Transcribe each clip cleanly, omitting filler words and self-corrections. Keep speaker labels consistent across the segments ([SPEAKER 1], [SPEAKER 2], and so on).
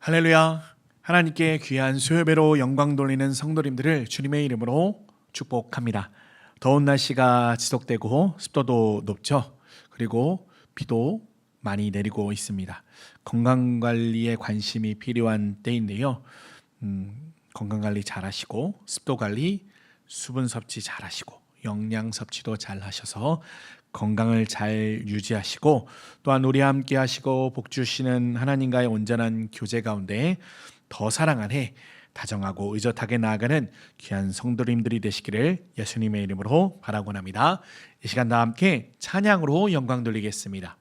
[SPEAKER 1] 할렐루야. 하나님께 귀한 수요배로 영광 돌리는 성도님들을 주님의 이름으로 축복합니다. 더운 날씨가 지속되고 습도도 높죠. 그리고 비도 많이 내리고 있습니다. 건강관리에 관심이 필요한 때인데요. 건강관리 잘 하시고 습도관리, 수분 섭취 잘 하시고 영양 섭취도 잘 하셔서 건강을 잘 유지하시고 또한 우리와 함께 하시고 복 주시는 하나님과의 온전한 교제 가운데 더 사랑한 해 다정하고 의젓하게 나아가는 귀한 성도님들이 되시기를 예수님의 이름으로 바라곤 합니다. 이 시간 다 함께 찬양으로 영광 돌리겠습니다.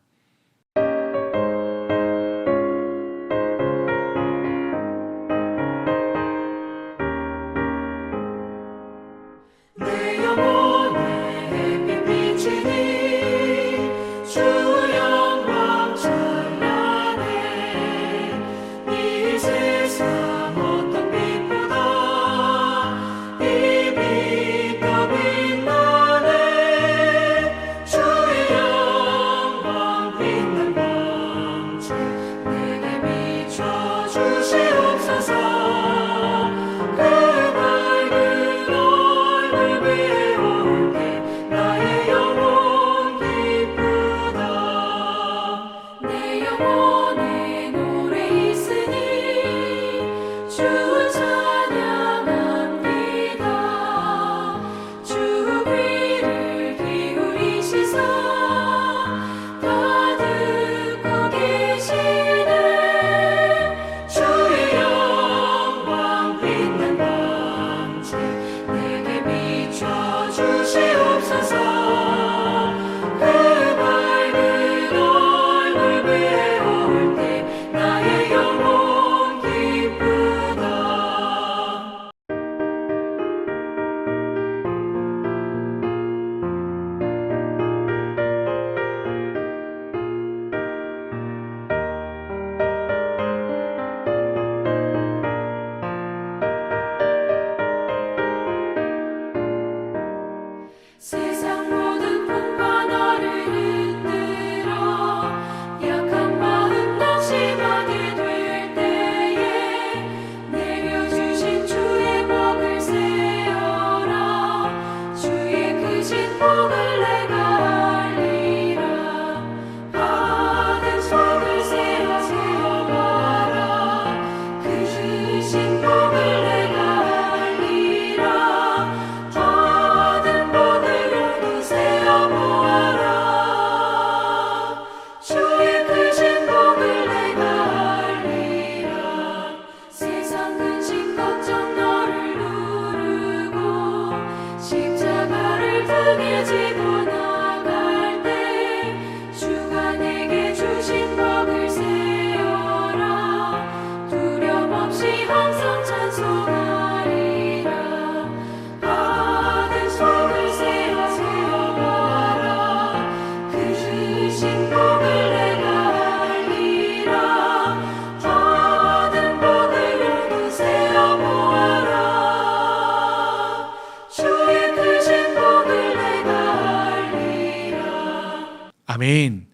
[SPEAKER 1] 아멘.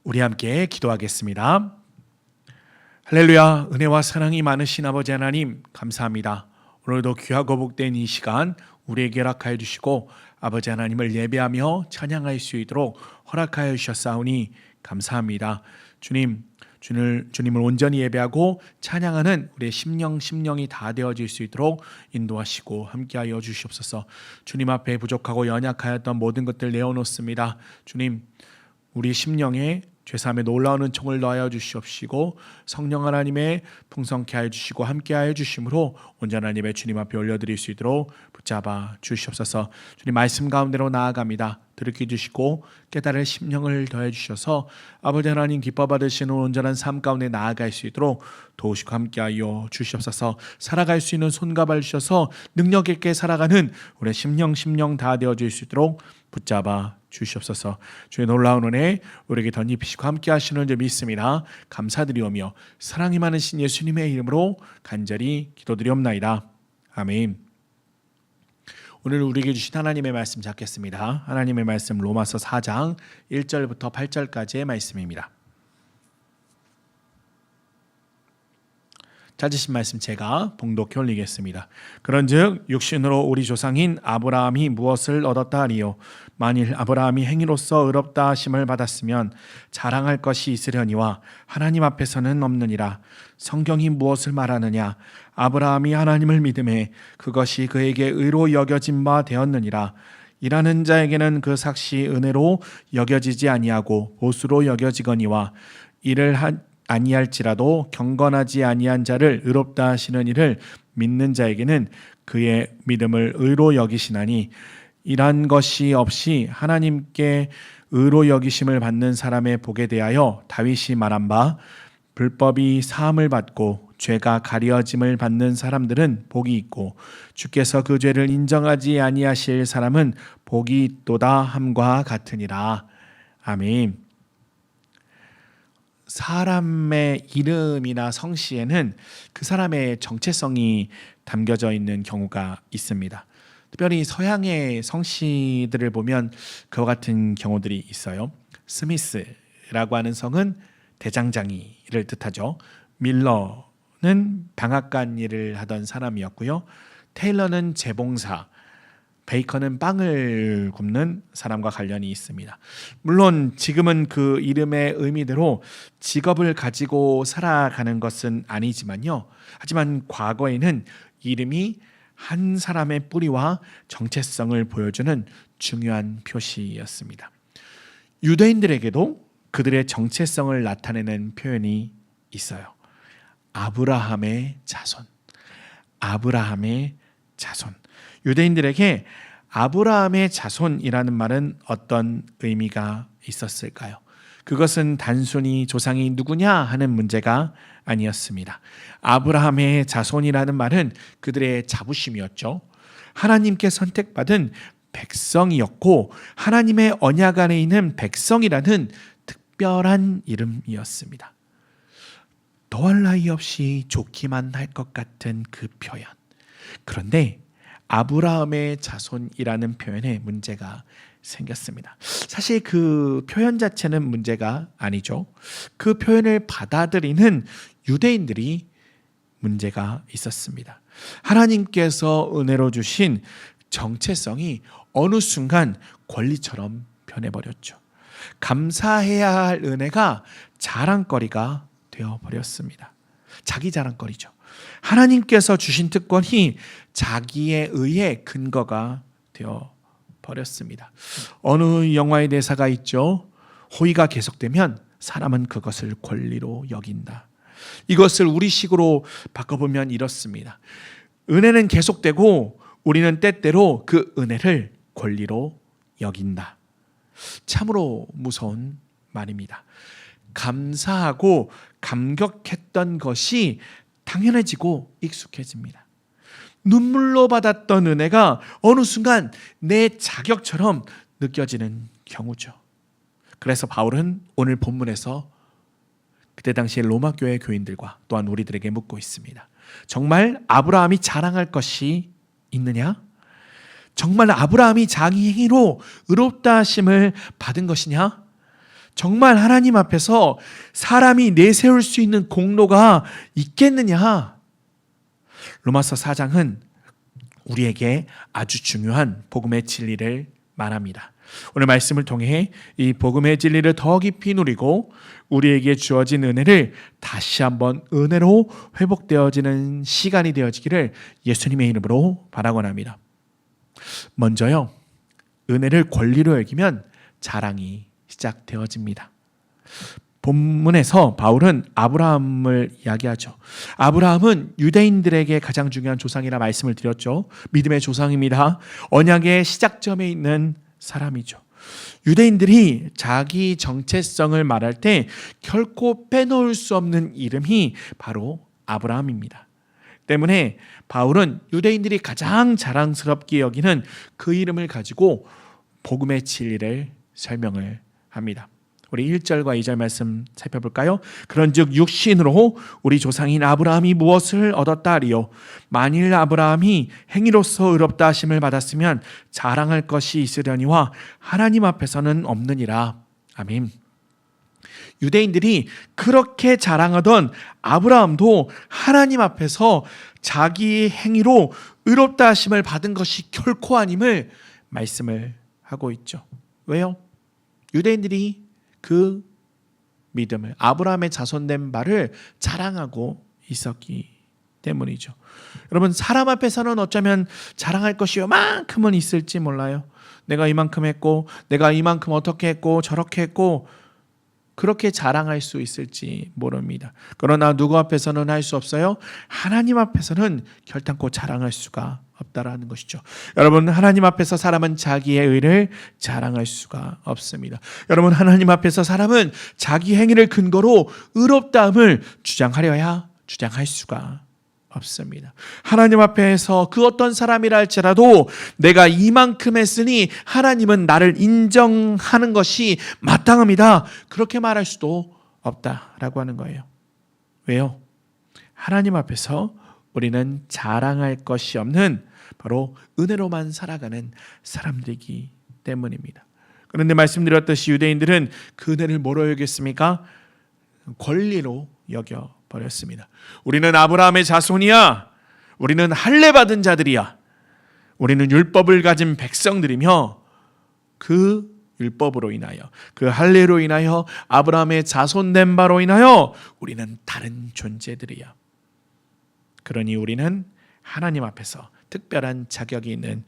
[SPEAKER 1] 우리 함께 기도하겠습니다. 할렐루야. 은혜와 사랑이 많으신 아버지 하나님 감사합니다. 오늘도 귀하고 복된 이 시간 우리에게 허락하여 주시고 아버지 하나님을 예배하며 찬양할 수 있도록 허락하여 주셨사오니 감사합니다. 주님을 온전히 예배하고 찬양하는 우리의 심령이 다 되어질 수 있도록 인도하시고 함께하여 주시옵소서. 주님 앞에 부족하고 연약하였던 모든 것들 내어놓습니다. 주님, 우리 심령에 죄사함에 놀라운 은총을 더하여 주시옵시고 성령 하나님의 풍성케 하여 주시고 함께하여 주심으로 온전한 예배 주님 앞에 올려드릴 수 있도록 붙잡아 주시옵소서. 주님 말씀 가운데로 나아갑니다. 들으게 주시고 깨달을 심령을 더해 주셔서 아버지 하나님 기뻐 받으시는 온전한 삶 가운데 나아갈 수 있도록 도우시고 함께하여 주시옵소서. 살아갈 수 있는 손과 발 주셔서 능력 있게 살아가는 우리 심령 다 되어질 수 있도록 붙잡아 주시옵소서. 주의 놀라운 은혜 우리에게 덧입히시고 함께 하시는 줄 믿습니다. 감사드리오며 사랑이 많으신 예수님의 이름으로 간절히 기도드리옵나이다. 아멘. 오늘 우리에게 주신 하나님의 말씀 잡겠습니다. 하나님의 말씀 로마서 4장 1절부터 8절까지의 말씀입니다. 찾으신 말씀 제가 봉독해 올리겠습니다. 그런즉 육신으로 우리 조상인 아브라함이 무엇을 얻었다 하리요? 만일 아브라함이 행위로서 의롭다 하심을 받았으면 자랑할 것이 있으려니와 하나님 앞에서는 없느니라. 성경이 무엇을 말하느냐? 아브라함이 하나님을 믿음에 그것이 그에게 의로 여겨진 바 되었느니라. 일하는 자에게는 그 삭시 은혜로 여겨지지 아니하고 보수로 여겨지거니와 일을 아니할지라도 경건하지 아니한 자를 의롭다 하시는 이를 믿는 자에게는 그의 믿음을 의로 여기시나니 일한 것이 없이 하나님께 의로 여기심을 받는 사람의 복에 대하여 다윗이 말한 바 불법이 사함을 받고 죄가 가려짐을 받는 사람들은 복이 있고 주께서 그 죄를 인정하지 아니하실 사람은 복이 있도다 함과 같으니라. 아멘. 사람의 이름이나 성씨에는 그 사람의 정체성이 담겨져 있는 경우가 있습니다. 특별히 서양의 성씨들을 보면 그와 같은 경우들이 있어요. 스미스라고 하는 성은 대장장이를 뜻하죠. 밀러는 방앗간 일을 하던 사람이었고요. 테일러는 재봉사, 베이컨은 빵을 굽는 사람과 관련이 있습니다. 물론 지금은 그 이름의 의미대로 직업을 가지고 살아가는 것은 아니지만요. 하지만 과거에는 이름이 한 사람의 뿌리와 정체성을 보여주는 중요한 표시였습니다. 유대인들에게도 그들의 정체성을 나타내는 표현이 있어요. 아브라함의 자손. 아브라함의 자손. 유대인들에게 아브라함의 자손이라는 말은 어떤 의미가 있었을까요? 그것은 단순히 조상이 누구냐 하는 문제가 아니었습니다. 아브라함의 자손이라는 말은 그들의 자부심이었죠. 하나님께 선택받은 백성이었고 하나님의 언약 안에 있는 백성이라는 특별한 이름이었습니다. 더할 나위 없이 좋기만 할 것 같은 그 표현. 그런데 아브라함의 자손이라는 표현에 문제가 생겼습니다. 사실 그 표현 자체는 문제가 아니죠. 그 표현을 받아들이는 유대인들이 문제가 있었습니다. 하나님께서 은혜로 주신 정체성이 어느 순간 권리처럼 변해버렸죠. 감사해야 할 은혜가 자랑거리가 되어버렸습니다. 자기 자랑거리죠. 하나님께서 주신 특권이 자기의 의의 근거가 되어 버렸습니다. 어느 영화의 대사가 있죠. 호의가 계속되면 사람은 그것을 권리로 여긴다. 이것을 우리식으로 바꿔보면 이렇습니다. 은혜는 계속되고 우리는 때때로 그 은혜를 권리로 여긴다. 참으로 무서운 말입니다. 감사하고 감격했던 것이 당연해지고 익숙해집니다. 눈물로 받았던 은혜가 어느 순간 내 자격처럼 느껴지는 경우죠. 그래서 바울은 오늘 본문에서 그때 당시에 로마 교회 교인들과 또한 우리들에게 묻고 있습니다. 정말 아브라함이 자랑할 것이 있느냐? 정말 아브라함이 자기 행위로 의롭다 하심을 받은 것이냐? 정말 하나님 앞에서 사람이 내세울 수 있는 공로가 있겠느냐? 로마서 4장은 우리에게 아주 중요한 복음의 진리를 말합니다. 오늘 말씀을 통해 이 복음의 진리를 더 깊이 누리고 우리에게 주어진 은혜를 다시 한번 은혜로 회복되어지는 시간이 되어지기를 예수님의 이름으로 바라곤합니다. 먼저요, 은혜를 권리로 여기면 자랑이 시작되어집니다. 본문에서 바울은 아브라함을 이야기하죠. 아브라함은 유대인들에게 가장 중요한 조상이라 말씀을 드렸죠. 믿음의 조상입니다. 언약의 시작점에 있는 사람이죠. 유대인들이 자기 정체성을 말할 때 결코 빼놓을 수 없는 이름이 바로 아브라함입니다. 때문에 바울은 유대인들이 가장 자랑스럽게 여기는 그 이름을 가지고 복음의 진리를 설명을 합니다. 우리 1절과 2절 말씀 살펴볼까요? 그런즉 육신으로 우리 조상인 아브라함이 무엇을 얻었다 하리요? 만일 아브라함이 행위로서 의롭다 하심을 받았으면 자랑할 것이 있으려니와 하나님 앞에서는 없느니라. 아멘. 유대인들이 그렇게 자랑하던 아브라함도 하나님 앞에서 자기의 행위로 의롭다 하심을 받은 것이 결코 아님을 말씀을 하고 있죠. 왜요? 유대인들이 그 믿음을, 아브라함의 자손된 바를 자랑하고 있었기 때문이죠. 여러분, 사람 앞에서는 어쩌면 자랑할 것이 요만큼은 있을지 몰라요. 내가 이만큼 했고, 내가 이만큼 어떻게 했고 저렇게 했고, 그렇게 자랑할 수 있을지 모릅니다. 그러나 누구 앞에서는 할 수 없어요? 하나님 앞에서는 결단코 자랑할 수가 없다라는 것이죠. 여러분, 하나님 앞에서 사람은 자기의 의를 자랑할 수가 없습니다. 여러분, 하나님 앞에서 사람은 자기 행위를 근거로 의롭다함을 주장할 수가 없습니다. 하나님 앞에서 그 어떤 사람이라 할지라도 내가 이만큼 했으니 하나님은 나를 인정하는 것이 마땅합니다, 그렇게 말할 수도 없다라고 하는 거예요. 왜요? 하나님 앞에서 우리는 자랑할 것이 없는 바로 은혜로만 살아가는 사람들이기 때문입니다. 그런데 말씀드렸듯이 유대인들은 그 은혜를 뭐로 여겼습니까? 권리로 여겨버렸습니다. 우리는 아브라함의 자손이야, 우리는 할례 받은 자들이야, 우리는 율법을 가진 백성들이며 그 율법으로 인하여, 그 할례로 인하여, 아브라함의 자손된 바로 인하여 우리는 다른 존재들이야. 그러니 우리는 하나님 앞에서 특별한 자격이 있는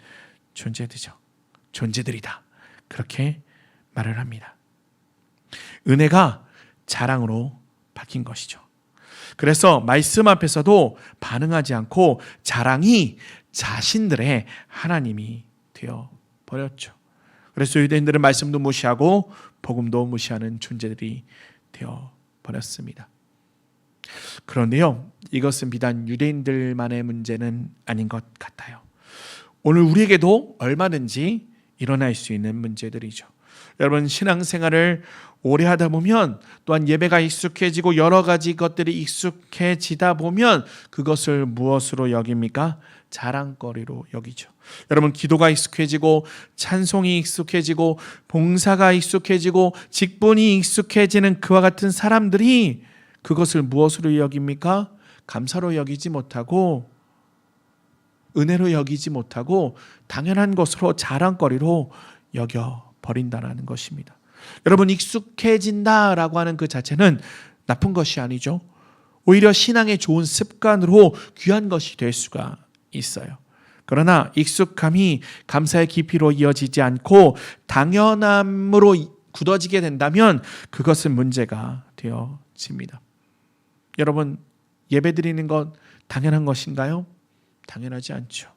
[SPEAKER 1] 존재들이다, 그렇게 말을 합니다. 은혜가 자랑으로 바뀐 것이죠. 그래서 말씀 앞에서도 반응하지 않고 자랑이 자신들의 하나님이 되어 버렸죠. 그래서 유대인들은 말씀도 무시하고 복음도 무시하는 존재들이 되어 버렸습니다. 그런데요, 이것은 비단 유대인들만의 문제는 아닌 것 같아요. 오늘 우리에게도 얼마든지 일어날 수 있는 문제들이죠. 여러분, 신앙생활을 오래 하다 보면, 또한 예배가 익숙해지고 여러 가지 것들이 익숙해지다 보면 그것을 무엇으로 여깁니까? 자랑거리로 여기죠. 여러분, 기도가 익숙해지고 찬송이 익숙해지고 봉사가 익숙해지고 직분이 익숙해지는 그와 같은 사람들이 그것을 무엇으로 여깁니까? 감사로 여기지 못하고, 은혜로 여기지 못하고 당연한 것으로 자랑거리로 여겨버린다는 것입니다. 여러분, 익숙해진다라고 하는 그 자체는 나쁜 것이 아니죠. 오히려 신앙의 좋은 습관으로 귀한 것이 될 수가 있어요. 그러나 익숙함이 감사의 깊이로 이어지지 않고 당연함으로 굳어지게 된다면 그것은 문제가 되어집니다. 여러분, 예배드리는 것 당연한 것인가요? 당연하지 않죠.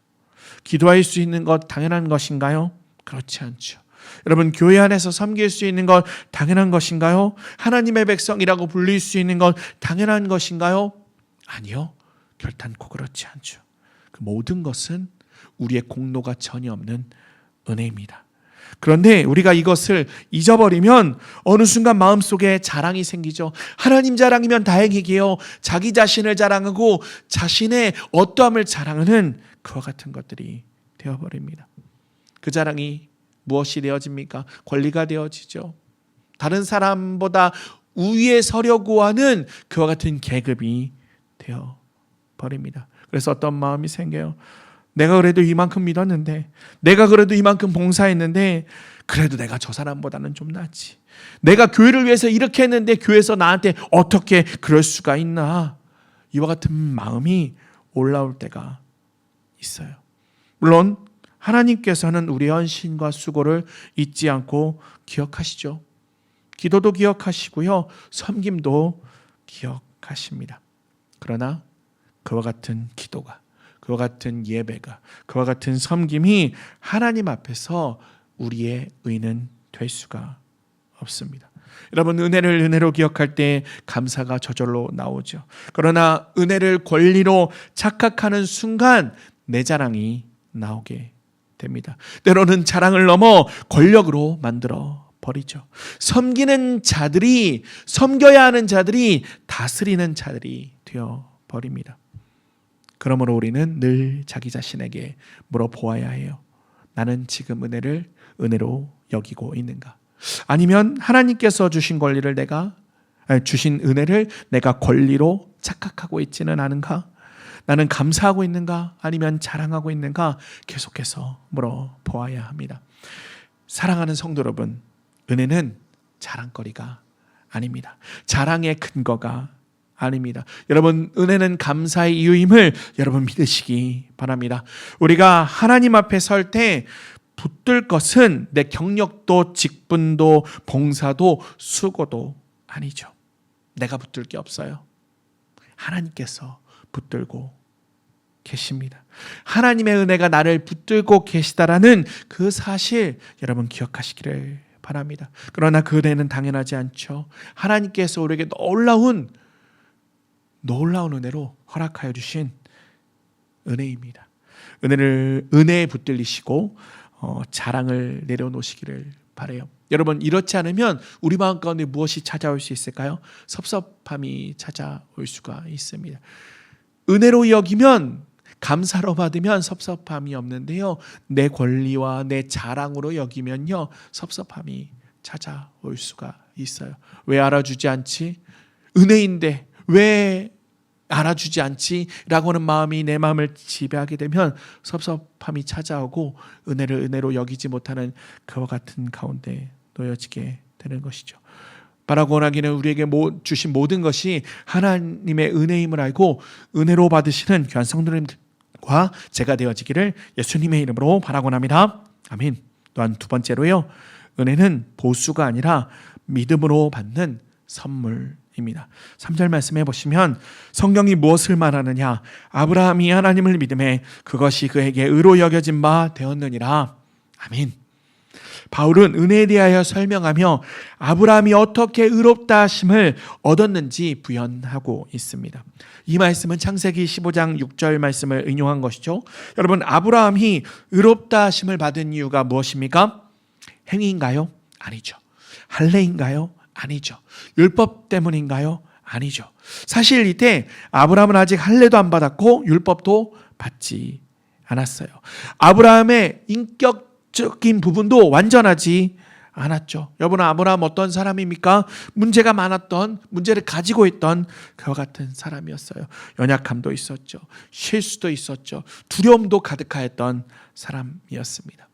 [SPEAKER 1] 기도할 수 있는 것 당연한 것인가요? 그렇지 않죠. 여러분, 교회 안에서 섬길 수 있는 것 당연한 것인가요? 하나님의 백성이라고 불릴 수 있는 것 당연한 것인가요? 아니요, 결단코 그렇지 않죠. 그 모든 것은 우리의 공로가 전혀 없는 은혜입니다. 그런데 우리가 이것을 잊어버리면 어느 순간 마음속에 자랑이 생기죠. 하나님 자랑이면 다행이게요. 자기 자신을 자랑하고 자신의 어떠함을 자랑하는 그와 같은 것들이 되어버립니다. 그 자랑이 무엇이 되어집니까? 권리가 되어지죠. 다른 사람보다 우위에 서려고 하는 그와 같은 계급이 되어버립니다. 그래서 어떤 마음이 생겨요. 내가 그래도 이만큼 믿었는데, 내가 그래도 이만큼 봉사했는데, 그래도 내가 저 사람보다는 좀 낫지. 내가 교회를 위해서 이렇게 했는데 교회에서 나한테 어떻게 그럴 수가 있나. 이와 같은 마음이 올라올 때가 있어요. 물론 하나님께서는 우리의 헌신과 수고를 잊지 않고 기억하시죠. 기도도 기억하시고요, 섬김도 기억하십니다. 그러나 그와 같은 기도가, 그와 같은 예배가, 그와 같은 섬김이 하나님 앞에서 우리의 의는 될 수가 없습니다. 여러분, 은혜를 은혜로 기억할 때 감사가 저절로 나오죠. 그러나 은혜를 권리로 착각하는 순간 내 자랑이 나오게 됩니다. 때로는 자랑을 넘어 권력으로 만들어 버리죠. 섬기는 자들이, 섬겨야 하는 자들이 다스리는 자들이 되어 버립니다. 그러므로 우리는 늘 자기 자신에게 물어보아야 해요. 나는 지금 은혜를 은혜로 여기고 있는가? 아니면 하나님께서 주신 권리를 내가 주신 은혜를 내가 권리로 착각하고 있지는 않은가? 나는 감사하고 있는가? 아니면 자랑하고 있는가? 계속해서 물어보아야 합니다. 사랑하는 성도 여러분, 은혜는 자랑거리가 아닙니다. 자랑의 근거가 아닙니다. 여러분, 은혜는 감사의 이유임을 여러분 믿으시기 바랍니다. 우리가 하나님 앞에 설 때 붙들 것은 내 경력도 직분도 봉사도 수고도 아니죠. 내가 붙들 게 없어요. 하나님께서 붙들고 계십니다. 하나님의 은혜가 나를 붙들고 계시다라는 그 사실 여러분 기억하시기를 바랍니다. 그러나 그 은혜는 당연하지 않죠. 하나님께서 우리에게 놀라운 은혜로 허락하여 주신 은혜입니다. 은혜에 붙들리시고 자랑을 내려놓으시기를 바라요. 여러분, 이렇지 않으면 우리 마음 가운데 무엇이 찾아올 수 있을까요? 섭섭함이 찾아올 수가 있습니다. 은혜로 여기면, 감사로 받으면 섭섭함이 없는데요, 내 권리와 내 자랑으로 여기면요 섭섭함이 찾아올 수가 있어요. 왜 알아주지 않지? 은혜인데 왜 알아주지 않지? 라고 하는 마음이 내 마음을 지배하게 되면 섭섭함이 찾아오고 은혜를 은혜로 여기지 못하는 그와 같은 가운데 놓여지게 되는 것이죠. 바라고 원하기는 우리에게 주신 모든 것이 하나님의 은혜임을 알고 은혜로 받으시는 귀한 성도님과 제가 되어지기를 예수님의 이름으로 바라고 합니다. 아멘. 또한 두 번째로요, 은혜는 보수가 아니라 믿음으로 받는 선물입니다. 3절 말씀해 보시면 성경이 무엇을 말하느냐? 아브라함이 하나님을 믿음에 그것이 그에게 의로 여겨진 바 되었느니라. 아멘. 바울은 은혜에 대하여 설명하며 아브라함이 어떻게 의롭다 하심을 얻었는지 부연하고 있습니다. 이 말씀은 창세기 15장 6절 말씀을 인용한 것이죠. 여러분, 아브라함이 의롭다 하심을 받은 이유가 무엇입니까? 행위인가요? 아니죠. 할례인가요? 아니죠. 율법 때문인가요? 아니죠. 사실 이때 아브라함은 아직 할례도 안 받았고 율법도 받지 않았어요. 아브라함의 인격적인 부분도 완전하지 않았죠. 여러분, 아브라함 어떤 사람입니까? 문제가 많았던, 문제를 가지고 있던 그와 같은 사람이었어요. 연약함도 있었죠. 실수도 있었죠. 두려움도 가득하였던 사람이었습니다.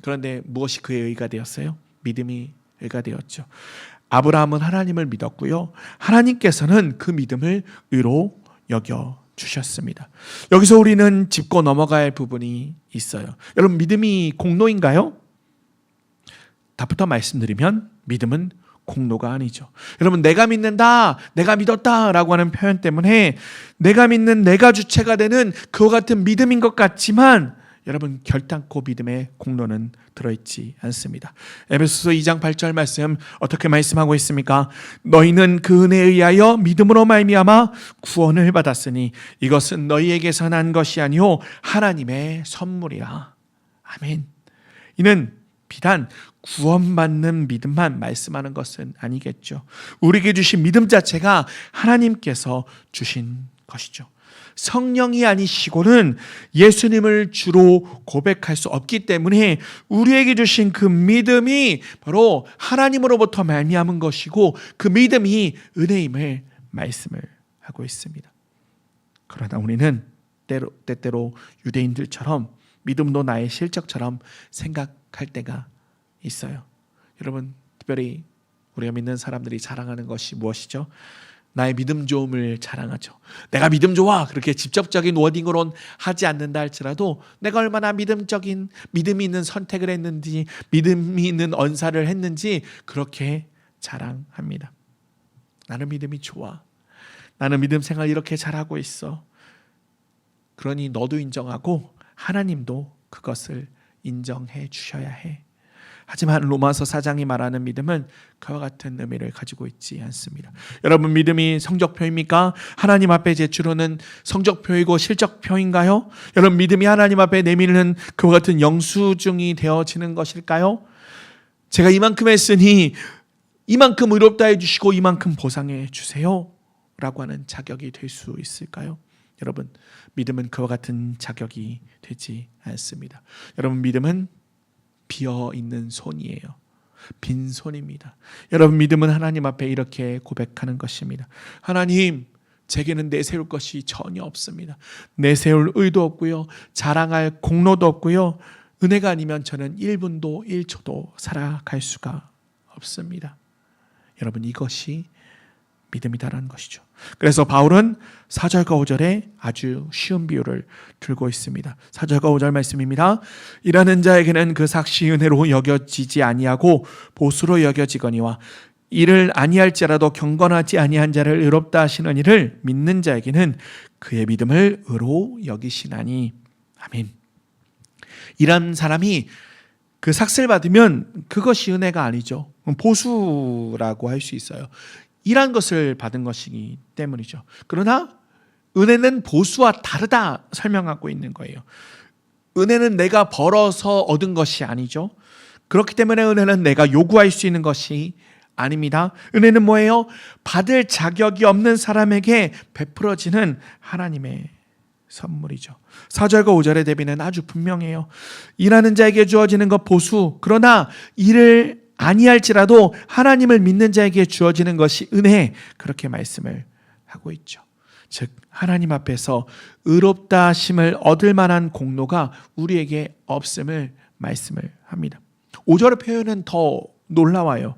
[SPEAKER 1] 그런데 무엇이 그의 의가 되었어요? 믿음이 의가 되었죠. 아브라함은 하나님을 믿었고요, 하나님께서는 그 믿음을 의로 여겨 주셨습니다. 여기서 우리는 짚고 넘어가야 할 부분이 있어요. 여러분, 믿음이 공로인가요? 답부터 말씀드리면 믿음은 공로가 아니죠. 여러분, 내가 믿는다, 내가 믿었다 라고 하는 표현 때문에 내가 믿는 내가 주체가 되는 그와 같은 믿음인 것 같지만 여러분, 결단코 믿음의 공로는 들어있지 않습니다. 에베소서 2장 8절 말씀 어떻게 말씀하고 있습니까? 너희는 그 은혜에 의하여 믿음으로 말미암아 구원을 받았으니 이것은 너희에게서 난 것이 아니요 하나님의 선물이라. 아멘. 이는 비단 구원받는 믿음만 말씀하는 것은 아니겠죠. 우리에게 주신 믿음 자체가 하나님께서 주신 것이죠. 성령이 아니시고는 예수님을 주로 고백할 수 없기 때문에 우리에게 주신 그 믿음이 바로 하나님으로부터 말미암은 것이고 그 믿음이 은혜임을 말씀을 하고 있습니다. 그러나 우리는 때때로 유대인들처럼 믿음도 나의 실적처럼 생각할 때가 있어요. 여러분, 특별히 우리가 믿는 사람들이 자랑하는 것이 무엇이죠? 나의 믿음 좋음을 자랑하죠. 내가 믿음 좋아, 그렇게 직접적인 워딩으로는 하지 않는다 할지라도 내가 얼마나 믿음이 있는 선택을 했는지, 믿음이 있는 언사를 했는지 그렇게 자랑합니다. 나는 믿음이 좋아, 나는 믿음 생활 이렇게 잘하고 있어. 그러니 너도 인정하고 하나님도 그것을 인정해 주셔야 해. 하지만 로마서 4장이 말하는 믿음은 그와 같은 의미를 가지고 있지 않습니다. 여러분, 믿음이 성적표입니까? 하나님 앞에 제출하는 성적표이고 실적표인가요? 여러분, 믿음이 하나님 앞에 내미는 그와 같은 영수증이 되어지는 것일까요? 제가 이만큼 했으니 이만큼 의롭다 해주시고 이만큼 보상해 주세요 라고 하는 자격이 될 수 있을까요? 여러분, 믿음은 그와 같은 자격이 되지 않습니다. 여러분, 믿음은 비어있는 손이에요. 빈손입니다. 여러분, 믿음은 하나님 앞에 이렇게 고백하는 것입니다. 하나님, 제게는 내세울 것이 전혀 없습니다. 내세울 의도 없고요, 자랑할 공로도 없고요, 은혜가 아니면 저는 1분도 1초도 살아갈 수가 없습니다. 여러분, 이것이 믿음이다라는 것이죠. 그래서 바울은 4절과 5절에 아주 쉬운 비유를 들고 있습니다. 4절과 5절 말씀입니다. 일하는 자에게는 그 삭시 은혜로 여겨지지 아니하고 보수로 여겨지거니와 이를 아니할지라도 경건하지 아니한 자를 의롭다 하시는 이를 믿는 자에게는 그의 믿음을 의로 여기시나니. 아멘. 일하는 사람이 그 삭스를 받으면 그것이 은혜가 아니죠. 보수라고 할 수 있어요. 일한 것을 받은 것이기 때문이죠. 그러나 은혜는 보수와 다르다 설명하고 있는 거예요. 은혜는 내가 벌어서 얻은 것이 아니죠. 그렇기 때문에 은혜는 내가 요구할 수 있는 것이 아닙니다. 은혜는 뭐예요? 받을 자격이 없는 사람에게 베풀어지는 하나님의 선물이죠. 4절과 5절의 대비는 아주 분명해요. 일하는 자에게 주어지는 것 보수, 그러나 일을 아니할지라도 하나님을 믿는 자에게 주어지는 것이 은혜, 그렇게 말씀을 하고 있죠. 즉 하나님 앞에서 의롭다 하심을 얻을 만한 공로가 우리에게 없음을 말씀을 합니다. 5절의 표현은 더 놀라워요.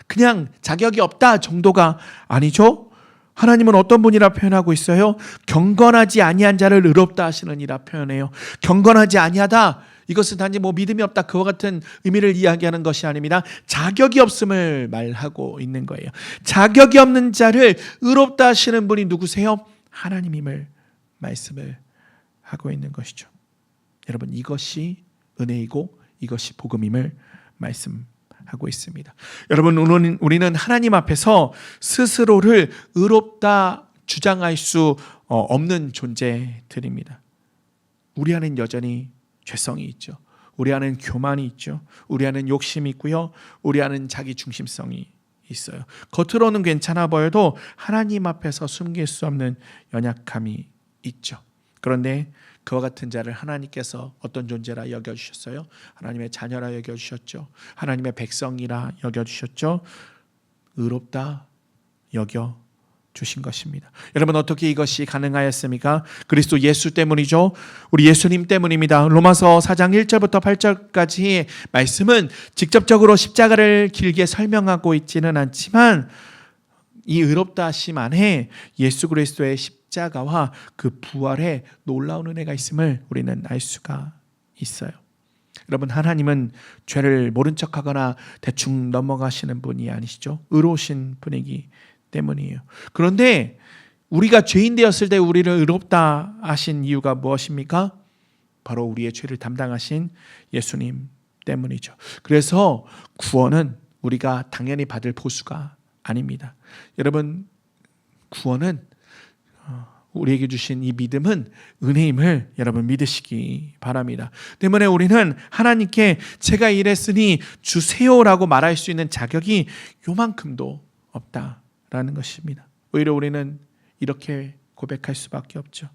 [SPEAKER 1] 그냥 자격이 없다 정도가 아니죠. 하나님은 어떤 분이라 표현하고 있어요? 경건하지 아니한 자를 의롭다 하시는 이라 표현해요. 경건하지 아니하다, 이것은 단지 믿음이 없다, 그와 같은 의미를 이야기하는 것이 아닙니다. 자격이 없음을 말하고 있는 거예요. 자격이 없는 자를 의롭다 하시는 분이 누구세요? 하나님임을 말씀을 하고 있는 것이죠. 여러분, 이것이 은혜이고 이것이 복음임을 말씀하고 있습니다. 여러분, 우리는 하나님 앞에서 스스로를 의롭다 주장할 수 없는 존재들입니다. 우리 안엔 여전히 죄성이 있죠. 우리 안엔 교만이 있죠. 우리 안엔 욕심이 있고요. 우리 안엔 자기 중심성이 있어요. 겉으로는 괜찮아 보여도 하나님 앞에서 숨길 수 없는 연약함이 있죠. 그런데 그와 같은 자를 하나님께서 어떤 존재라 여겨주셨어요? 하나님의 자녀라 여겨주셨죠. 하나님의 백성이라 여겨주셨죠. 의롭다 여겨주신 것입니다. 여러분, 어떻게 이것이 가능하였습니까? 그리스도 예수 때문이죠. 우리 예수님 때문입니다. 로마서 4장 1절부터 8절까지 말씀은 직접적으로 십자가를 길게 설명하고 있지는 않지만 이 의롭다 하심 안에 예수 그리스도의 십자가와 그 부활에 놀라운 은혜가 있음을 우리는 알 수가 있어요. 여러분, 하나님은 죄를 모른 척하거나 대충 넘어가시는 분이 아니시죠. 의로우신 분이기 때문이에요. 그런데 우리가 죄인 되었을 때 우리를 의롭다 하신 이유가 무엇입니까? 바로 우리의 죄를 담당하신 예수님 때문이죠. 그래서 구원은 우리가 당연히 받을 보수가 아닙니다. 여러분, 구원은 우리에게 주신 이 믿음은 은혜임을 여러분 믿으시기 바랍니다. 때문에 우리는 하나님께 제가 이랬으니 주세요라고 말할 수 있는 자격이 요만큼도 없다라는 것입니다. 오히려 우리는 이렇게 고백할 수밖에 없죠.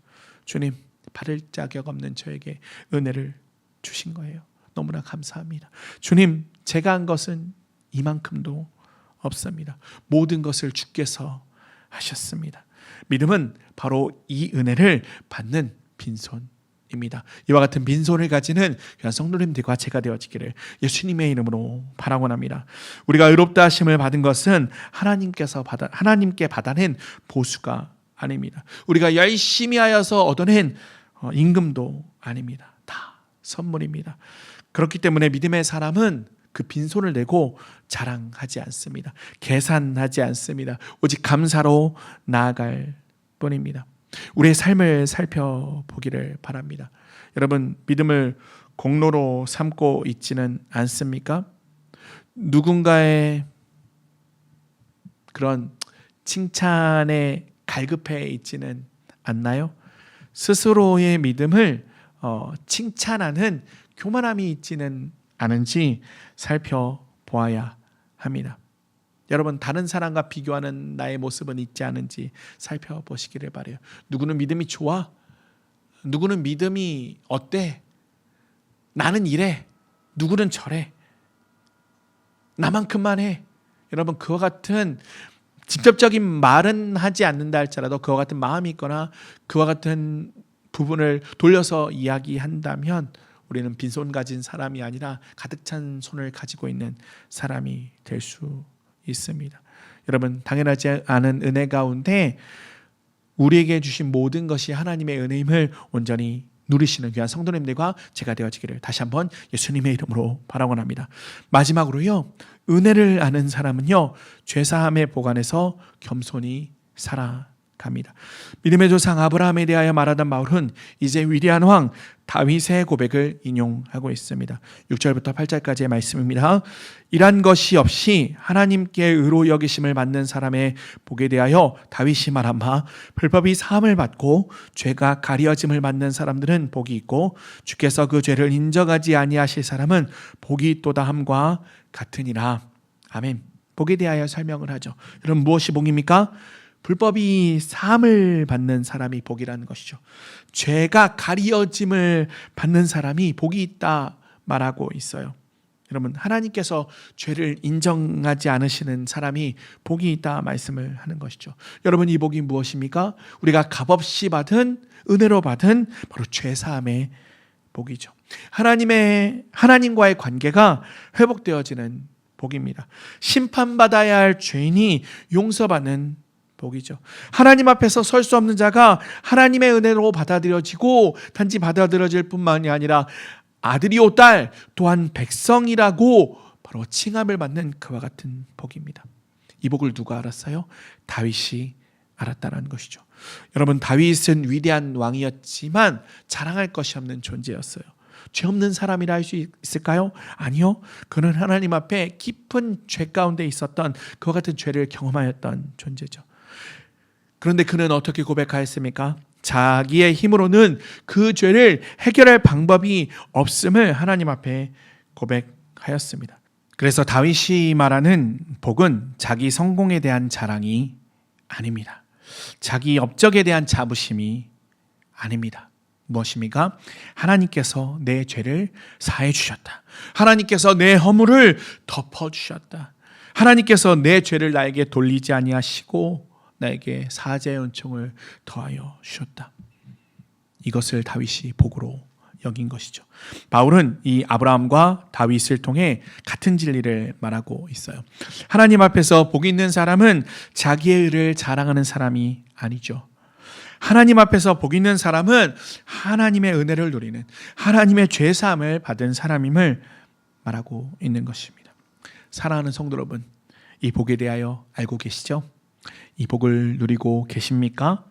[SPEAKER 1] 주님, 받을 자격 없는 저에게 은혜를 주신 거예요. 너무나 감사합니다. 주님, 제가 한 것은 이만큼도 없습니다. 모든 것을 주께서 하셨습니다. 믿음은 바로 이 은혜를 받는 빈손입니다. 이와 같은 빈손을 가지는 귀한 성도님들과 제가 되어지기를 예수님의 이름으로 바라곤합니다. 우리가 의롭다 하심을 받은 것은 하나님께 받아낸 보수가 아닙니다. 우리가 열심히 하여서 얻어낸 임금도 아닙니다. 다 선물입니다. 그렇기 때문에 믿음의 사람은 그 빈손을 내고 자랑하지 않습니다. 계산하지 않습니다. 오직 감사로 나아갈 뿐입니다. 우리의 삶을 살펴보기를 바랍니다. 여러분, 믿음을 공로로 삼고 있지는 않습니까? 누군가의 그런 칭찬에 갈급해 있지는 않나요? 스스로의 믿음을 칭찬하는 교만함이 있지는 않은지 살펴보아야 합니다. 여러분, 다른 사람과 비교하는 나의 모습은 있지 않은지 살펴보시기를 바라요. 누구는 믿음이 좋아? 누구는 믿음이 어때? 나는 이래. 누구는 저래. 나만큼만 해. 여러분, 그와 같은 직접적인 말은 하지 않는다 할지라도 그와 같은 마음이 있거나 그와 같은 부분을 돌려서 이야기한다면 우리는 빈손 가진 사람이 아니라 가득 찬 손을 가지고 있는 사람이 될 수 있습니다. 여러분, 당연하지 않은 은혜 가운데 우리에게 주신 모든 것이 하나님의 은혜임을 온전히 누리시는 귀한 성도님들과 제가 되어지기를 다시 한번 예수님의 이름으로 바라원합니다. 마지막으로요, 은혜를 아는 사람은요, 죄사함의 복 안에서 겸손히 살아갑니다. 믿음의 조상 아브라함에 대하여 말하던 바울은 이제 위대한 왕 다윗의 고백을 인용하고 있습니다. 6절부터 8절까지의 말씀입니다. 이란 것이 없이 하나님께 의로 여기심을 받는 사람의 복에 대하여 다윗이 말한 바, 불법이 사함을 받고 죄가 가려짐을 받는 사람들은 복이 있고 주께서 그 죄를 인정하지 아니하실 사람은 복이 있도다 함과 같으니라. 아멘. 복에 대하여 설명을 하죠. 여러분, 무엇이 복입니까? 불법이 사함을 받는 사람이 복이라는 것이죠. 죄가 가리어짐을 받는 사람이 복이 있다 말하고 있어요. 여러분, 하나님께서 죄를 인정하지 않으시는 사람이 복이 있다 말씀을 하는 것이죠. 여러분, 이 복이 무엇입니까? 우리가 값없이 받은, 은혜로 받은 바로 죄사함의 복이죠. 하나님과의 관계가 회복되어지는 복입니다. 심판받아야 할 죄인이 용서받는 복이죠. 하나님 앞에서 설 수 없는 자가 하나님의 은혜로 받아들여지고 단지 받아들여질 뿐만이 아니라 아들이요 딸 또한 백성이라고 바로 칭함을 받는 그와 같은 복입니다. 이 복을 누가 알았어요? 다윗이 알았다는 것이죠. 여러분, 다윗은 위대한 왕이었지만 자랑할 것이 없는 존재였어요. 죄 없는 사람이라 할 수 있을까요? 아니요. 그는 하나님 앞에 깊은 죄 가운데 있었던 그와 같은 죄를 경험하였던 존재죠. 그런데 그는 어떻게 고백하였습니까? 자기의 힘으로는 그 죄를 해결할 방법이 없음을 하나님 앞에 고백하였습니다. 그래서 다윗이 말하는 복은 자기 성공에 대한 자랑이 아닙니다. 자기 업적에 대한 자부심이 아닙니다. 무엇입니까? 하나님께서 내 죄를 사해 주셨다. 하나님께서 내 허물을 덮어 주셨다. 하나님께서 내 죄를 나에게 돌리지 아니하시고 나에게 사죄의 은총을 더하여 주셨다. 이것을 다윗이 복으로 여긴 것이죠. 바울은 이 아브라함과 다윗을 통해 같은 진리를 말하고 있어요. 하나님 앞에서 복이 있는 사람은 자기의 의를 자랑하는 사람이 아니죠. 하나님 앞에서 복 있는 사람은 하나님의 은혜를 누리는, 하나님의 죄사함을 받은 사람임을 말하고 있는 것입니다. 사랑하는 성도 여러분, 이 복에 대하여 알고 계시죠? 이 복을 누리고 계십니까?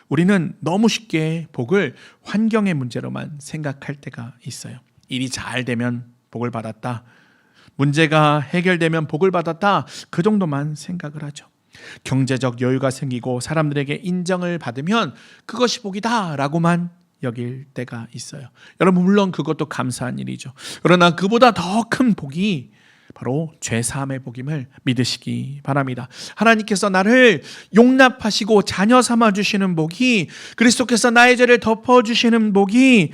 [SPEAKER 1] 우리는 너무 쉽게 복을 환경의 문제로만 생각할 때가 있어요. 일이 잘 되면 복을 받았다. 문제가 해결되면 복을 받았다. 그 정도만 생각을 하죠. 경제적 여유가 생기고 사람들에게 인정을 받으면 그것이 복이다 라고만 여길 때가 있어요. 여러분, 물론 그것도 감사한 일이죠. 그러나 그보다 더 큰 복이 바로 죄사함의 복임을 믿으시기 바랍니다. 하나님께서 나를 용납하시고 자녀 삼아주시는 복이, 그리스도께서 나의 죄를 덮어주시는 복이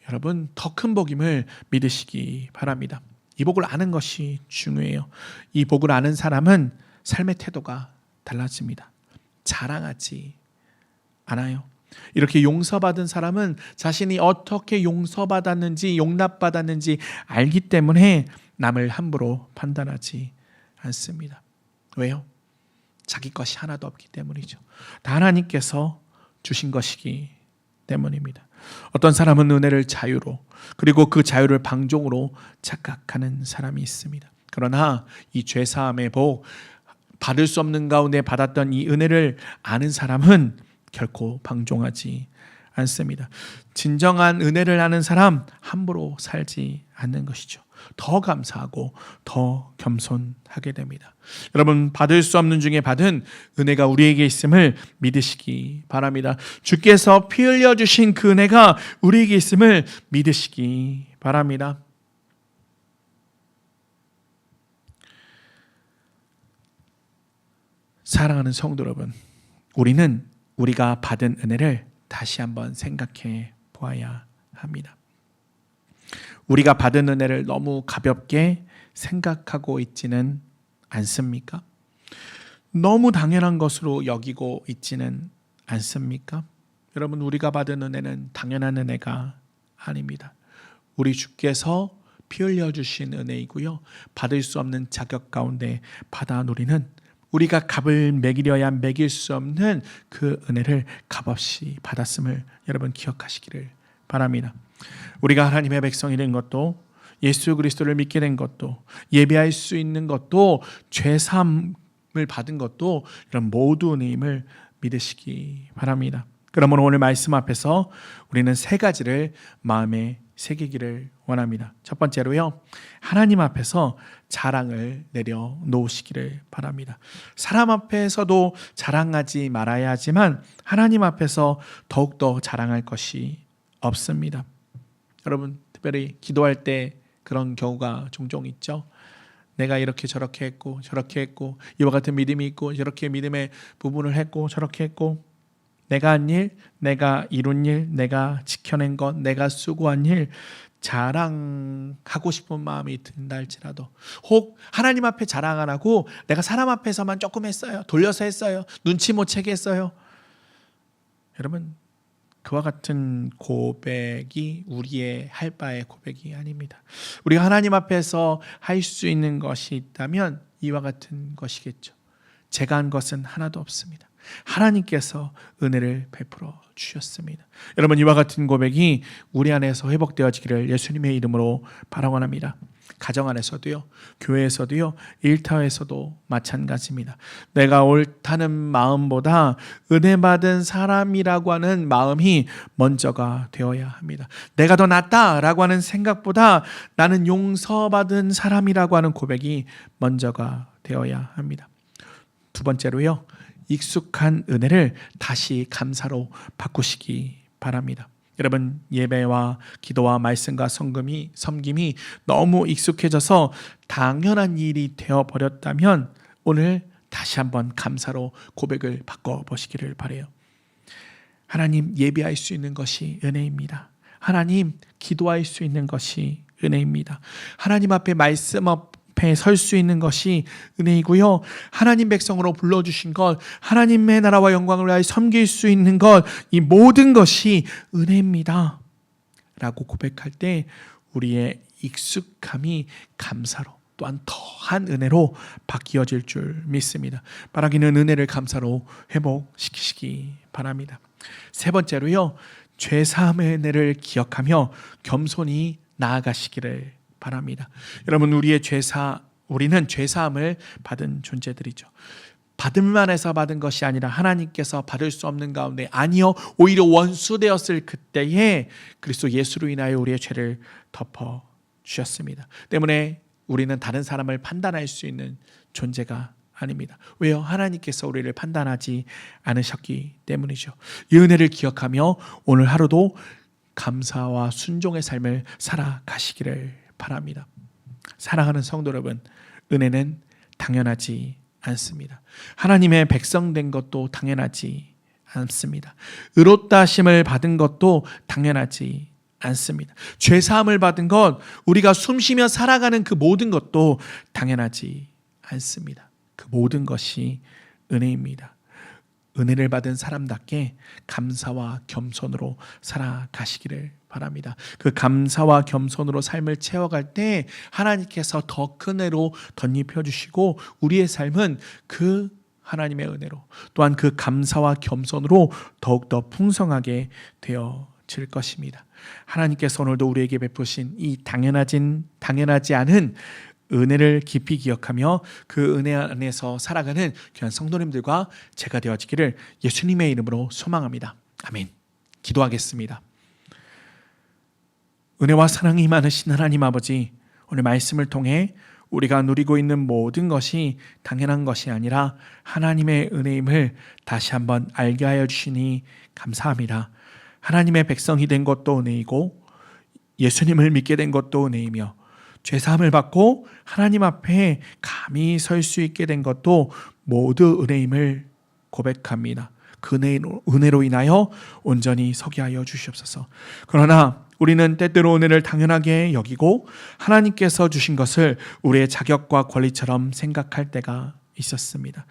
[SPEAKER 1] 여러분 더 큰 복임을 믿으시기 바랍니다. 이 복을 아는 것이 중요해요. 이 복을 아는 사람은 삶의 태도가 달라집니다. 자랑하지 않아요. 이렇게 용서받은 사람은 자신이 어떻게 용서받았는지 용납받았는지 알기 때문에 남을 함부로 판단하지 않습니다. 왜요? 자기 것이 하나도 없기 때문이죠. 다 하나님께서 주신 것이기 때문입니다. 어떤 사람은 은혜를 자유로, 그리고 그 자유를 방종으로 착각하는 사람이 있습니다. 그러나 이 죄사함의 복, 받을 수 없는 가운데 받았던 이 은혜를 아는 사람은 결코 방종하지 않습니다. 진정한 은혜를 아는 사람, 함부로 살지 않는 것이죠. 더 감사하고 더 겸손하게 됩니다. 여러분, 받을 수 없는 중에 받은 은혜가 우리에게 있음을 믿으시기 바랍니다. 주께서 피 흘려 주신 그 은혜가 우리에게 있음을 믿으시기 바랍니다. 사랑하는 성도 여러분, 우리는 우리가 받은 은혜를 다시 한번 생각해 보아야 합니다. 우리가 받은 은혜를 너무 가볍게 생각하고 있지는 않습니까? 너무 당연한 것으로 여기고 있지는 않습니까? 여러분, 우리가 받은 은혜는 당연한 은혜가 아닙니다. 우리 주께서 피 흘려 주신 은혜이고요, 받을 수 없는 자격 가운데 받아 누리는, 우리가 값을 매기려야 매길 수 없는 그 은혜를 값없이 받았음을 여러분 기억하시기를 바랍니다. 우리가 하나님의 백성이 된 것도, 예수 그리스도를 믿게 된 것도, 예배할 수 있는 것도, 죄사함을 받은 것도 이런 모두 은혜임을 믿으시기 바랍니다. 그러므로 오늘 말씀 앞에서 우리는 세 가지를 마음에 새기기를 원합니다. 첫 번째로요, 하나님 앞에서 자랑을 내려놓으시기를 바랍니다. 사람 앞에서도 자랑하지 말아야 하지만 하나님 앞에서 더욱더 자랑할 것이 없습니다. 여러분, 특별히 기도할 때 그런 경우가 종종 있죠. 내가 이렇게 저렇게 했고 저렇게 했고, 이와 같은 믿음이 있고 저렇게 믿음의 부분을 했고 저렇게 했고, 내가 한 일, 내가 이룬 일, 내가 지켜낸 것, 내가 수고한 일, 자랑하고 싶은 마음이 든다 할지라도, 혹 하나님 앞에 자랑 안 하고 내가 사람 앞에서만 조금 했어요, 돌려서 했어요, 눈치 못 채게 했어요. 여러분, 그와 같은 고백이 우리의 할 바의 고백이 아닙니다. 우리가 하나님 앞에서 할 수 있는 것이 있다면 이와 같은 것이겠죠. 제가 한 것은 하나도 없습니다. 하나님께서 은혜를 베풀어 주셨습니다. 여러분, 이와 같은 고백이 우리 안에서 회복되어지기를 예수님의 이름으로 바라원합니다. 가정 안에서도요, 교회에서도요, 일터에서도 마찬가지입니다. 내가 옳다는 마음보다 은혜 받은 사람이라고 하는 마음이 먼저가 되어야 합니다. 내가 더 낫다라고 하는 생각보다 나는 용서받은 사람이라고 하는 고백이 먼저가 되어야 합니다. 두 번째로요, 익숙한 은혜를 다시 감사로 바꾸시기 바랍니다. 여러분, 예배와 기도와 말씀과 섬김이 너무 익숙해져서 당연한 일이 되어버렸다면 오늘 다시 한번 감사로 고백을 바꿔보시기를 바라요. 하나님, 예배할 수 있는 것이 은혜입니다. 하나님, 기도할 수 있는 것이 은혜입니다. 하나님 앞에 말씀 앞에 설 수 있는 것이 은혜이고요, 하나님 백성으로 불러주신 것, 하나님의 나라와 영광을 위하여 섬길 수 있는 것, 이 모든 것이 은혜입니다 라고 고백할 때 우리의 익숙함이 감사로, 또한 더한 은혜로 바뀌어질 줄 믿습니다. 바라기는 은혜를 감사로 회복시키시기 바랍니다. 세 번째로요, 죄사함의 은혜를 기억하며 겸손히 나아가시기를 바랍니다. 여러분, 우리는 죄사함을 받은 존재들이죠. 받을만 해서 받은 것이 아니라 하나님께서 받을 수 없는 가운데, 아니요, 오히려 원수되었을 그때에 그리스도 예수로 인하여 우리의 죄를 덮어 주셨습니다. 때문에 우리는 다른 사람을 판단할 수 있는 존재가 아닙니다. 왜요? 하나님께서 우리를 판단하지 않으셨기 때문이죠. 이 은혜를 기억하며 오늘 하루도 감사와 순종의 삶을 살아가시기를 바랍니다. 사랑하는 성도 여러분, 은혜는 당연하지 않습니다. 하나님의 백성 된 것도 당연하지 않습니다. 의롭다 하심을 받은 것도 당연하지 않습니다. 죄사함을 받은 것, 우리가 숨쉬며 살아가는 그 모든 것도 당연하지 않습니다. 그 모든 것이 은혜입니다. 은혜를 받은 사람답게 감사와 겸손으로 살아가시기를 바랍니다. 그 감사와 겸손으로 삶을 채워갈 때 하나님께서 더 큰 은혜로 덧입혀 주시고, 우리의 삶은 그 하나님의 은혜로, 또한 그 감사와 겸손으로 더욱더 풍성하게 되어질 것입니다. 하나님께서 오늘도 우리에게 베푸신 이 당연하지 않은 은혜를 깊이 기억하며 그 은혜 안에서 살아가는 귀한 성도님들과 제가 되어지기를 예수님의 이름으로 소망합니다. 아멘. 기도하겠습니다. 은혜와 사랑이 많으신 하나님 아버지, 오늘 말씀을 통해 우리가 누리고 있는 모든 것이 당연한 것이 아니라 하나님의 은혜임을 다시 한번 알게 하여 주시니 감사합니다. 하나님의 백성이 된 것도 은혜이고, 예수님을 믿게 된 것도 은혜이며, 죄사함을 받고 하나님 앞에 감히 설 수 있게 된 것도 모두 은혜임을 고백합니다. 그 은혜로 인하여 온전히 서게 하여 주시옵소서. 그러나 우리는 때때로 은혜를 당연하게 여기고 하나님께서 주신 것을 우리의 자격과 권리처럼 생각할 때가 있었습니다.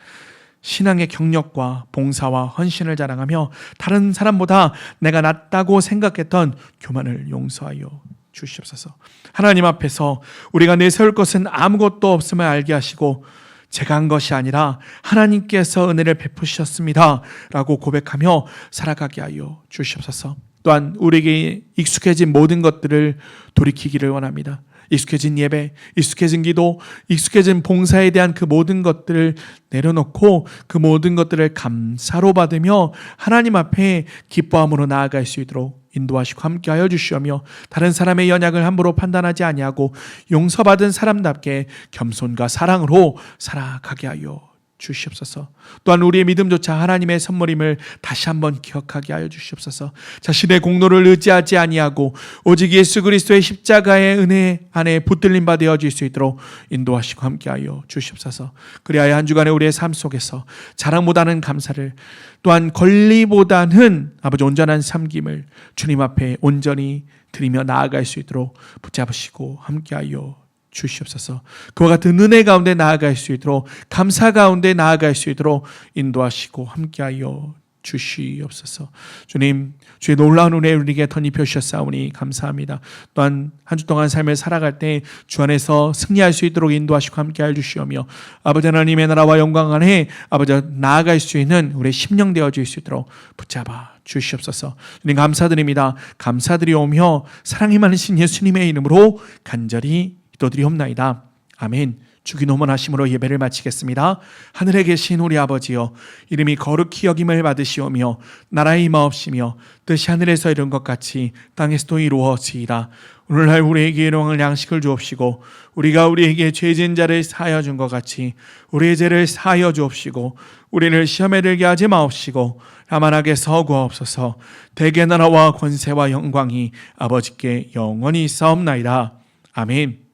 [SPEAKER 1] 신앙의 경력과 봉사와 헌신을 자랑하며 다른 사람보다 내가 낫다고 생각했던 교만을 용서하여 주시옵소서. 하나님 앞에서 우리가 내세울 것은 아무것도 없음을 알게 하시고 제가 한 것이 아니라 하나님께서 은혜를 베푸셨습니다 라고 고백하며 살아가게 하여 주시옵소서. 또한 우리에게 익숙해진 모든 것들을 돌이키기를 원합니다. 익숙해진 예배, 익숙해진 기도, 익숙해진 봉사에 대한 그 모든 것들을 내려놓고 그 모든 것들을 감사로 받으며 하나님 앞에 기뻐함으로 나아갈 수 있도록 인도하시고 함께하여 주시오며 다른 사람의 연약을 함부로 판단하지 아니하고 용서받은 사람답게 겸손과 사랑으로 살아가게 하여 주시옵소서. 또한 우리의 믿음조차 하나님의 선물임을 다시 한번 기억하게 하여 주시옵소서. 자신의 공로를 의지하지 아니하고 오직 예수 그리스도의 십자가의 은혜 안에 붙들림 바 되어질 수 있도록 인도하시고 함께하여 주시옵소서. 그리하여 한 주간의 우리의 삶 속에서 자랑보다는 감사를, 또한 권리보다는 아버지 온전한 섬김을 주님 앞에 온전히 드리며 나아갈 수 있도록 붙잡으시고 함께하여 주시옵소서. 그와 같은 은혜 가운데 나아갈 수 있도록, 감사 가운데 나아갈 수 있도록 인도하시고 함께하여 주시옵소서. 주님, 주의 놀라운 은혜 우리에게 덧입혀 주셨사오니 감사합니다. 또한 한 주 동안 삶을 살아갈 때 주 안에서 승리할 수 있도록 인도하시고 함께하여 주시오며 아버지 하나님의 나라와 영광 안에 아버지 나아갈 수 있는 우리의 심령 되어질 수 있도록 붙잡아 주시옵소서. 주님 감사드립니다. 감사드리오며 사랑이 많으신 예수님의 이름으로 간절히 기도드리옵나이다. 아멘. 주기도문하심으로 예배를 마치겠습니다. 하늘에 계신 우리 아버지여, 이름이 거룩히 여김을 받으시오며 나라의 임하옵시며 뜻이 하늘에서 이룬 것 같이 땅에서도 이루어지이다. 오늘날 우리에게 일용할 양식을 주옵시고 우리가 우리에게 죄진 자를 사하여 준 것 같이 우리의 죄를 사하여 주옵시고 우리를 시험에 들게 하지 마옵시고 다만 악에서 구하옵소서. 대개 나라와 권세와 영광이 아버지께 영원히 있사옵나이다. 아멘.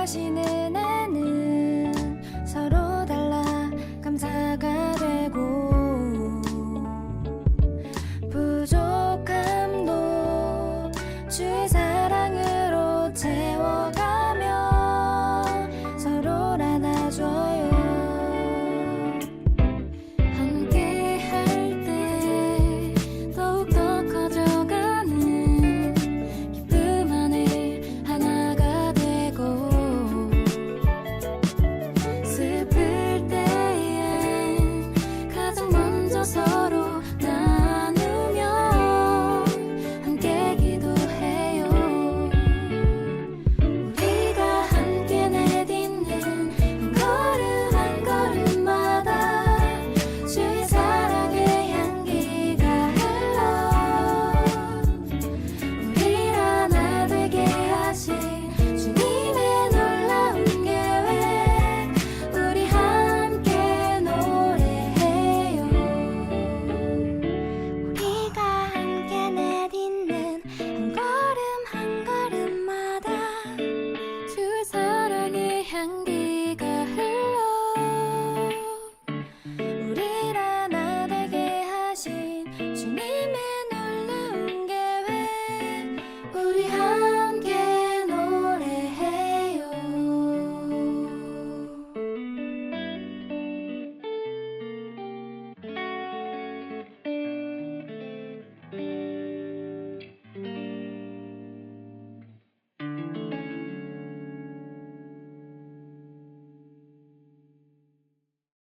[SPEAKER 2] 하시는 애는 서로 달라 감사가 되고